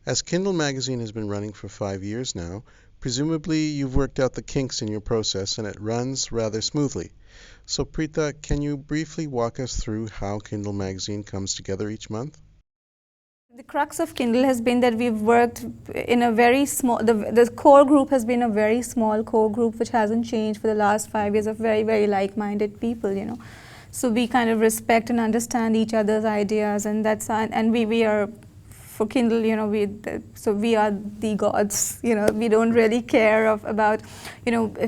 As Kindle magazine has been running for 5 years now, presumably you've worked out the kinks in your process and it runs rather smoothly. So Pritha, can you briefly walk us through how Kindle magazine comes together each month? The crux of Kindle has been that we've worked in a very small, the core group has been a very small core group which hasn't changed for the last 5 years, of very, very like-minded people. So we kind of respect and understand each other's ideas, and we are, for Kindle, so we are the gods. We don't really care about,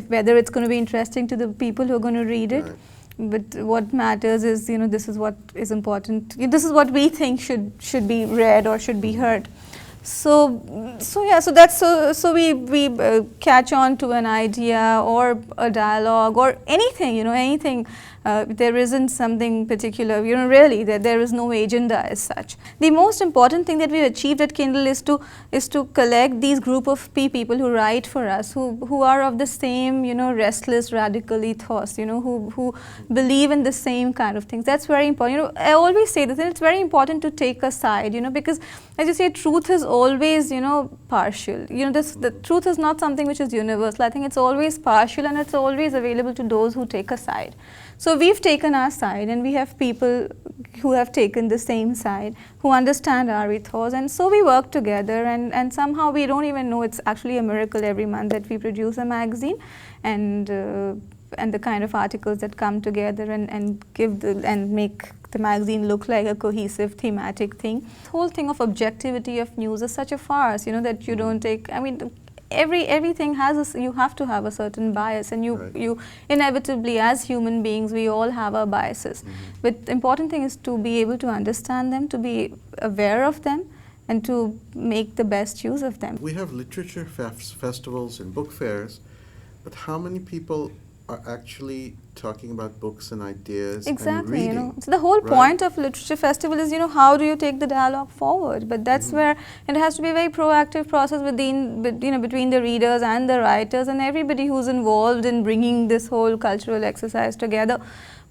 whether it's going to be interesting to the people who are going to read it. Right. But what matters is, this is what is important. This is what we think should be read or should be heard. So we catch on to an idea or a dialogue or anything, anything. There isn't something particular, really, there is no agenda as such. The most important thing that we've achieved at Kindle is to collect these group of people who write for us, who are of the same, restless, radical ethos, who believe in the same kind of things. That's very important. I always say this, and it's very important to take a side, because as you say, truth is always, partial. The truth is not something which is universal. I think it's always partial, and it's always available to those who take a side. So we've taken our side, and we have people who have taken the same side, who understand our ethos, and so we work together, and somehow we don't even know, it's actually a miracle every month that we produce a magazine, and the kind of articles that come together and make the magazine look like a cohesive thematic thing. The whole thing of objectivity of news is such a farce, that you don't take, everything has you have to have a certain bias, and you inevitably, as human beings, we all have our biases. But the important thing is to be able to understand them, to be aware of them, and to make the best use of them. We have literature festivals and book fairs, but how many people are actually talking about books and ideas and reading? So the whole point of literature festival is, how do you take the dialogue forward? But that's where it has to be a very proactive process between the readers and the writers and everybody who's involved in bringing this whole cultural exercise together.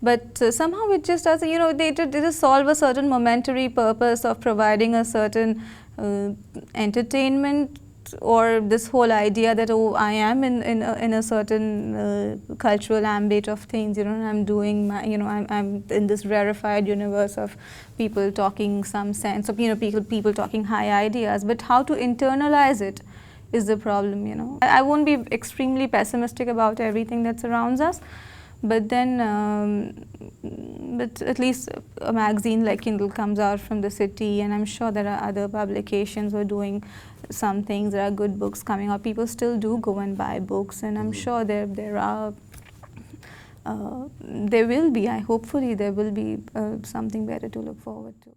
But somehow it just doesn't, they just solve a certain momentary purpose of providing a certain entertainment, or this whole idea that, oh, I am in a certain cultural ambit of things, and I'm doing my, I'm in this rarefied universe of people talking some sense of, people talking high ideas, but how to internalize it is the problem. I won't be extremely pessimistic about everything that surrounds us, but then but at least a magazine like Kindle comes out from the city, and I'm sure there are other publications who are doing some things. There are good books coming out. People still do go and buy books, and I'm sure there will be, hopefully there will be something better to look forward to.